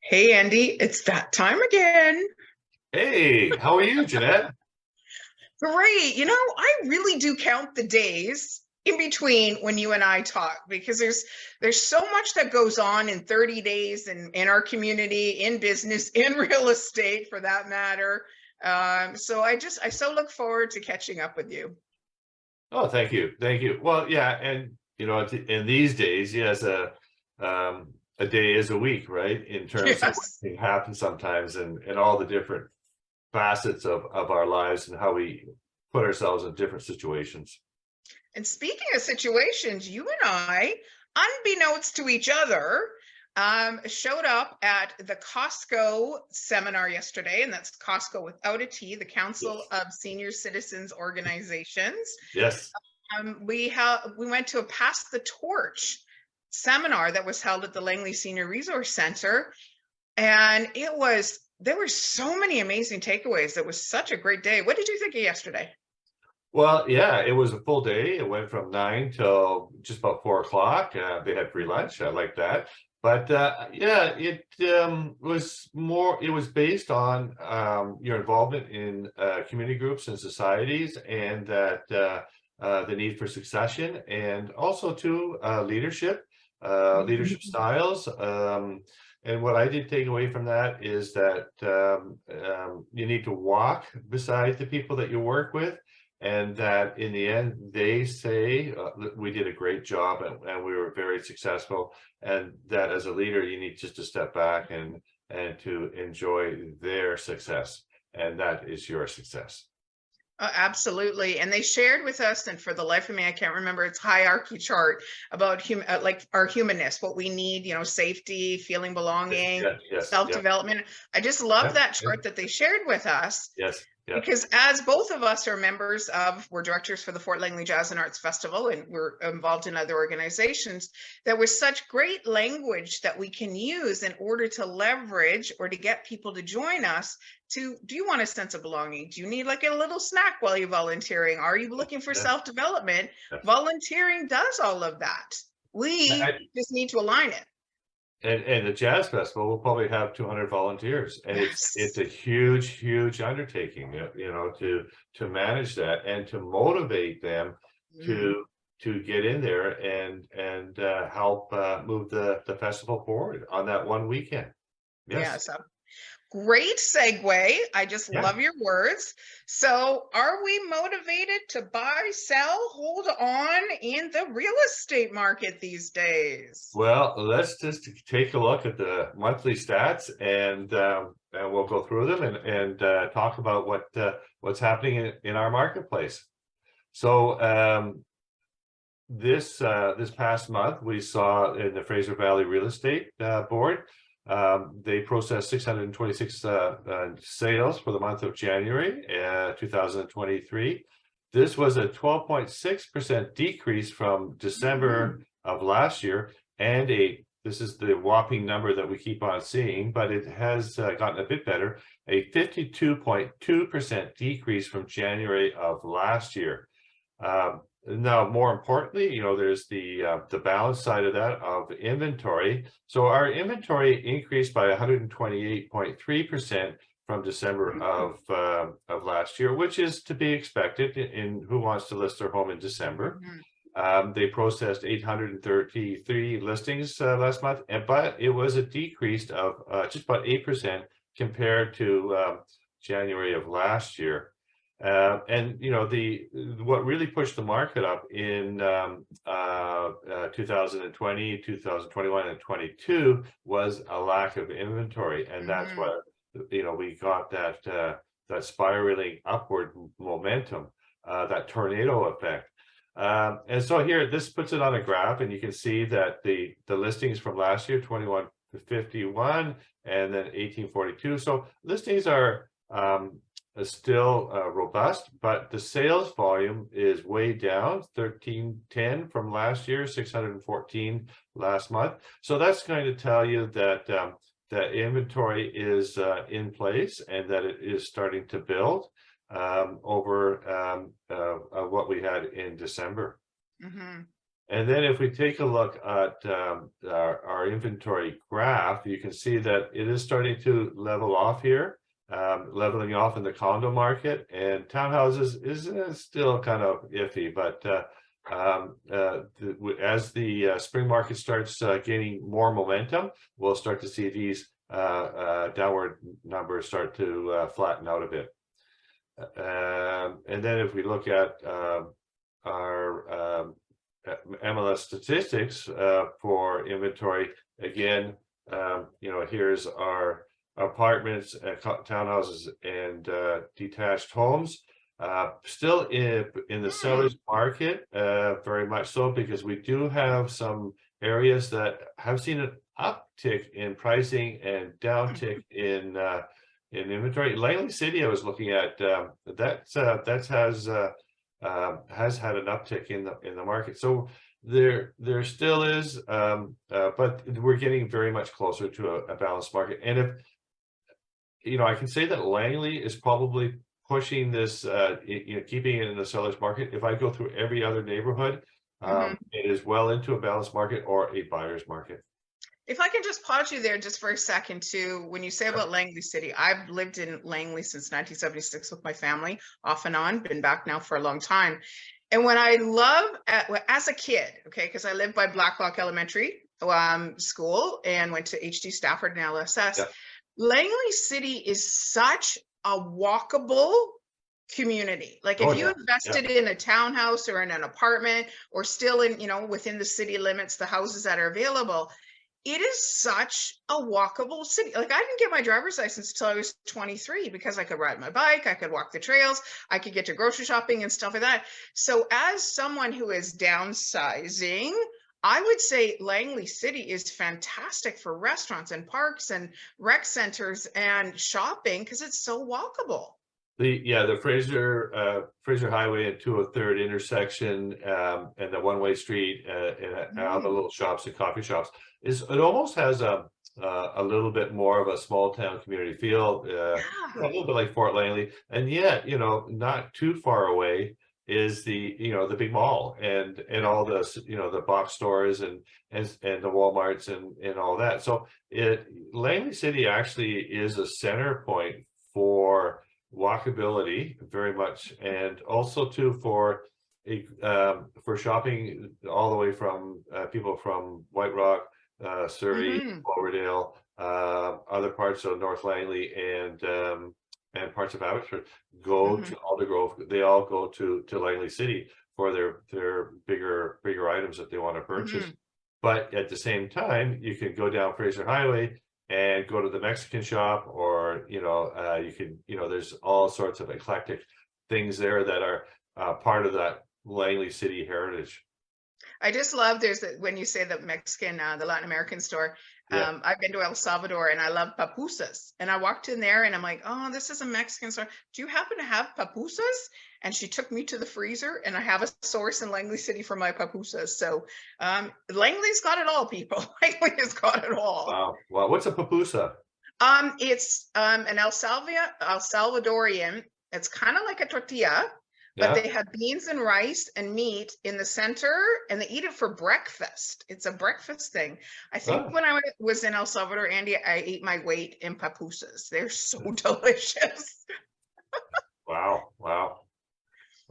Hey Andy, it's that time again. Hey, how are you, Jeanette? Great. I really do count the days in between when you and I talk because there's so much that goes on in 30 days in our community, in business, in real estate for that matter. So I so look forward to catching up with you. Oh, thank you, thank you. Well, yeah, and in these days, yes, a day is a week, right? In terms of what Yes. can happen sometimes, and all the different facets of our lives and how we put ourselves in different situations. And speaking of situations, you and I, unbeknownst to each other, showed up at the Costco seminar yesterday, and that's Costco without a T, the Council Yes, of Senior Citizens Organizations. yes. We went to a Pass the Torch seminar that was held at the Langley Senior Resource Center, and there were so many amazing takeaways. It was such a great day. What did you think of yesterday? Well, yeah, it was a full day. It went from 9 till just about 4 o'clock. They had free lunch. I like that. But yeah, it it was based on your involvement in community groups and societies, and that the need for succession, and also to leadership, leadership Mhm. styles. And what I did take away from that is that you need to walk beside the people that you work with, and that in the end they say we did a great job, and we were very successful, and that as a leader you need just to step back and to enjoy their success, and that is your success. Absolutely. And they shared with us, and for the life of me, I can't remember its hierarchy chart about like our humanness, what we need, safety, feeling belonging, Yes, yes, yeah, self-development. I just love yeah, that yeah, chart that they shared with us. yes, yeah. Because as both of us are we're directors for the Fort Langley Jazz and Arts Festival, and we're involved in other organizations, there was such great language that we can use in order to leverage or to get people to join us. Do you want a sense of belonging? Do you need like a little snack while you're volunteering? Are you looking for Yeah, self-development? yeah. Volunteering does all of that. We I, just need to align it. and the jazz festival will probably have 200 volunteers, and it's Yes. a huge undertaking, to manage that and to motivate them Mm. to get in there and help move the festival forward on that one weekend. Yeah. Yes. So great segue. I just Yeah. love your words. So, are we motivated to buy, sell, hold on in the real estate market these days? Well, let's just take a look at the monthly stats, and we'll go through them and talk about what's happening in our marketplace. So this past month, we saw in the Fraser Valley Real Estate Board, they processed 626 sales for the month of January 2023. This was a 12.6% decrease from December of last year, and this is the whopping number that we keep on seeing, but it has gotten a bit better, a 52.2% decrease from January of last year. Now, more importantly, there's the balance side of that of inventory. So our inventory increased by 128.3% from December of last year, which is to be expected in who wants to list their home in December. Mhm. They processed 833 listings last month, but it was a decrease of just about 8% compared to January of last year. And what really pushed the market up in 2020, 2021, and 22 was a lack of inventory, and that's Mhm. what we got that spiraling upward momentum, that tornado effect. And so here, this puts it on a graph, and you can see that the listings from last year, 2151, and then 1842. So listings are is still robust, but the sales volume is way down, 1310 from last year, 614 last month. So that's going to tell you that that inventory is in place, and that it is starting to build over what we had in December. Mhm. And then if we take a look at our inventory graph, you can see that it is starting to level off here, leveling off in the condo market, and townhouses is still kind of iffy, but as the spring market starts gaining more momentum, we'll start to see these downward numbers start to flatten out a bit. And then if we look at our MLS statistics for inventory, again, here's our apartments, townhouses, and detached homes. Still in the seller's market, very much so, because we do have some areas that have seen an uptick in pricing and downtick in inventory. Langley City, I was looking at, has had an uptick in the market. So there still is, but we're getting very much closer to a balanced market. And if I can say that Langley is probably pushing this, keeping it in the seller's market. If I go through every other neighborhood, it is well into a balanced market or a buyer's market. If I can just pause you there just for a second too, when you say about Langley City, I've lived in Langley since 1976 with my family, off and on, been back now for a long time. And when I love, as a kid, okay, because I lived by Blacklock Elementary School and went to HD Stafford and LSS, Langley City is such a walkable community. Like if you invested in a townhouse or in an apartment or still in, within the city limits, the houses that are available, it is such a walkable city. Like I didn't get my driver's license until I was 23 because I could ride my bike, I could walk the trails, I could get to grocery shopping and stuff like that. So as someone who is downsizing, I would say Langley City is fantastic for restaurants and parks and rec centers and shopping because it's so walkable. The Fraser Highway and 203rd intersection, and the one-way street, and all the little shops and coffee shops, it almost has a little bit more of a small town community feel, a little bit like Fort Langley, and yet not too far away is the big mall and all the the box stores and the Walmarts and all that. So Langley City actually is a center point for walkability very much, and also too for shopping all the way from people from White Rock, Surrey, Cloverdale, other parts of North Langley, and parts of Abbotsford go to Aldergrove. They all go to Langley City for their bigger items that they want to purchase. But at the same time, you can go down Fraser Highway and go to the Mexican shop, or you can there's all sorts of eclectic things there that are part of that Langley City heritage. I just love when you say the Mexican, the Latin American store. I've been to El Salvador and I love pupusas. And I walked in there and I'm like, oh, this is a Mexican store. Do you happen to have pupusas? And she took me to the freezer, and I have a source in Langley City for my pupusas. So Langley's got it all, people. Langley has got it all. Wow. Well, what's a pupusa? It's an El Salvadorian. It's kind of like a tortilla. But they have beans and rice and meat in the center, and they eat it for breakfast. It's a breakfast thing. I think when I was in El Salvador, Andy, I ate my weight in pupusas. They're so delicious. Wow.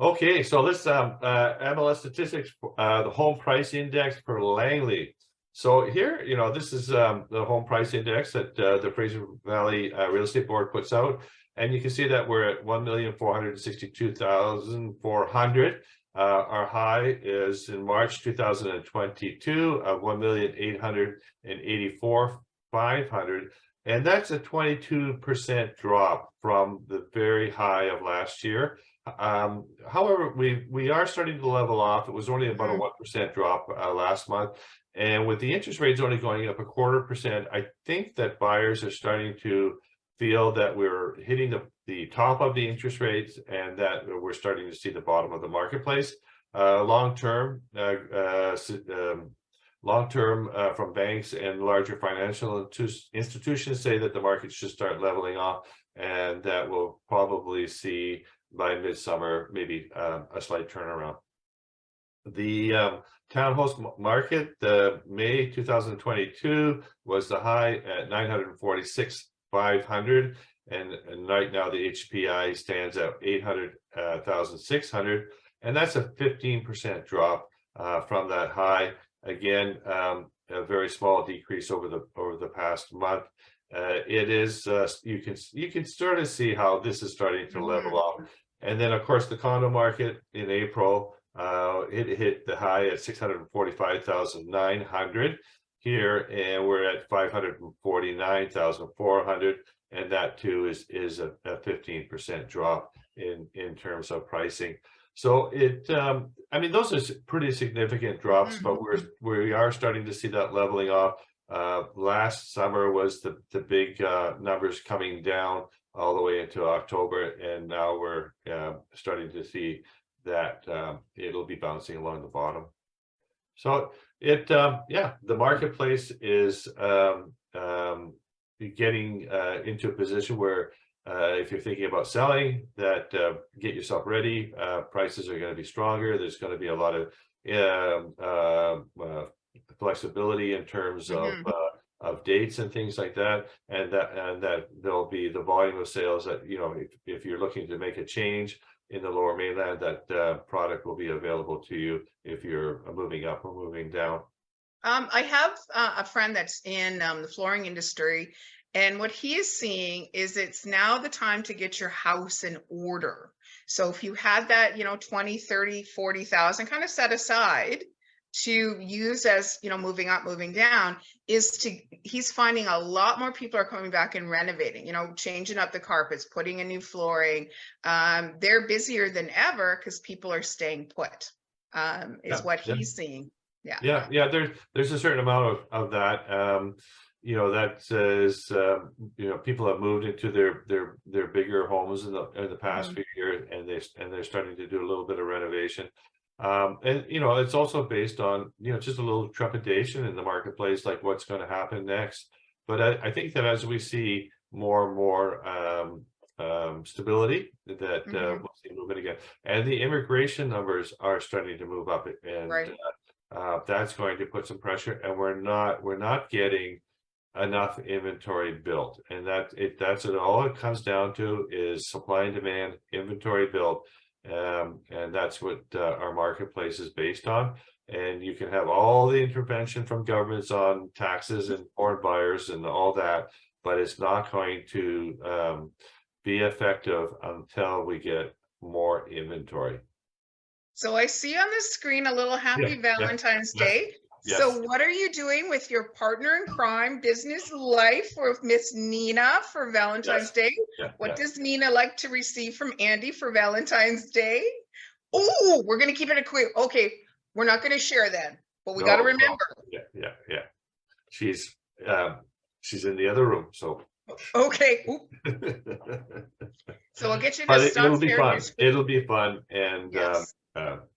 Okay, so this MLS statistics, the home price index for Langley. So here, this is the home price index that the Fraser Valley Real Estate Board puts out. And you can see that we're at 1,462,400. Our high is in March 2022 of 1,884,500. And that's a 22% drop from the very high of last year. However, we are starting to level off. It was only about a 1% drop last month. And with the interest rates only going up 0.25%, I think that buyers are starting to feel that we're hitting the top of the interest rates, and that we're starting to see the bottom of the marketplace. Long term from banks and larger financial institutions say that the market should start leveling off, and that we'll probably see by midsummer maybe a slight turnaround. The townhouse market, the May 2022 was the high at 946,500, and right now the HPI stands at 800,600, and that's a 15% drop from that high. Again, a very small decrease over the past month. It is you can sort of see how this is starting to level off, and then of course the condo market in April. It hit the high at 645,900 here, and we're at 549,400, and that too is a 15% drop in terms of pricing. So I mean, those are pretty significant drops, but we are starting to see that leveling off. Last summer was the big numbers coming down all the way into October, and now we're starting to see that it'll be bouncing along the bottom. So yeah, the marketplace is getting into a position where if you're thinking about selling, that get yourself ready. Prices are going to be stronger. There's going to be a lot of flexibility in terms of dates and things like that, and that there'll be the volume of sales that, you know, if you're looking to make a change in the Lower Mainland, that product will be available to you if you're moving up or moving down. I have a friend that's in the flooring industry, and what he is seeing is it's now the time to get your house in order. So if you had that, you know, 20, 30, 40,000 kind of set aside to use as, you know, moving up, moving down, he's finding a lot more people are coming back and renovating, you know, changing up the carpets, putting in new flooring. They're busier than ever because people are staying put, is what he's seeing. Yeah. There's a certain amount of that. You know, that says you know, people have moved into their bigger homes in the past few years, and they're starting to do a little bit of renovation. And you know, it's also based on, you know, just a little trepidation in the marketplace, like what's going to happen next. But I think that as we see more and more stability, that we'll see movement again, and the immigration numbers are starting to move up, and that's going to put some pressure, and we're not getting enough inventory built, and that's it. All it comes down to is supply and demand, inventory built. And that's what our marketplace is based on. And you can have all the intervention from governments on taxes and foreign buyers and all that, but it's not going to be effective until we get more inventory. So I see on the screen a little happy Valentine's Day. Yes. So what are you doing with your partner in crime, business life, with Miss Nina for Valentine's Day? What does Nina like to receive from Andy for Valentine's Day? Oh, we're going to keep it a quick. Okay, we're not going to share then, but we got to remember. Yeah. She's in the other room, so. Okay. So I'll get you to but stop. It'll be fun. It'll be fun, and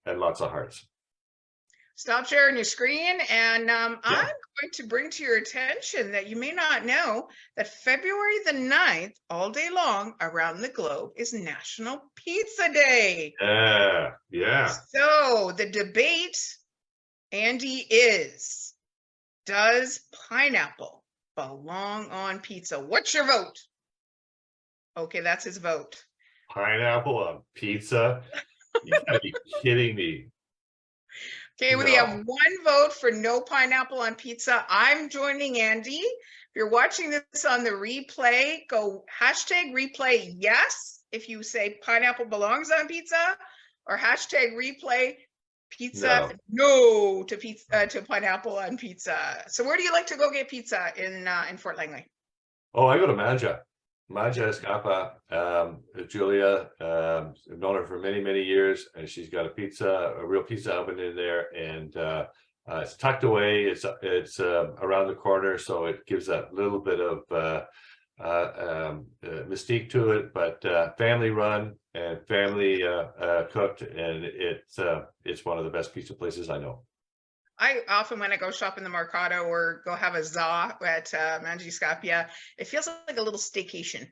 lots of hearts. Stop sharing your screen, and I'm going to bring to your attention that you may not know that February the 9th, all day long around the globe, is National Pizza Day. Yeah. So the debate, Andy, is, does pineapple belong on pizza? What's your vote? Okay, that's his vote. Pineapple on pizza? You gotta be kidding me. Okay, we have one vote for no pineapple on pizza. I'm joining Andy. If you're watching this on the replay, go #replay yes if you say pineapple belongs on pizza, or #replay pizza no to pizza to pineapple on pizza. So where do you like to go get pizza in Fort Langley? Oh, I go to Mangia. Mangia Scappia. Julia, I've known her for many years, and she's got a real pizza oven in there, and it's tucked away. It's around the corner, so it gives that little bit of mystique to it. But family run and family cooked, and it's one of the best pizza places I know. I often, when I go shop in the Mercado or go have a za at Mangia Scappia, it feels like a little staycation.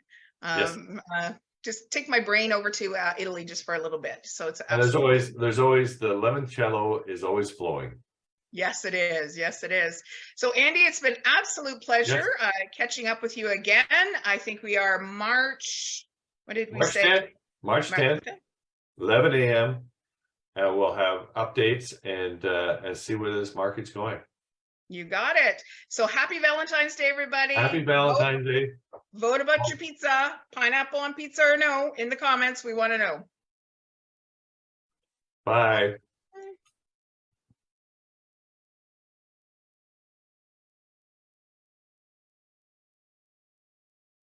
just take my brain over to Italy just for a little bit. So it's And there's always the limoncello is always flowing. Yes, it is. Yes, it is. So, Andy, it's been absolute pleasure catching up with you again. I think we are March. What did we say? March 10th, 11 a.m. And we'll have updates and see where this market's going. You got it. So happy Valentine's Day, everybody. Happy Valentine's Day. Vote about your pizza. Pineapple on pizza or no? In the comments, we want to know. Bye.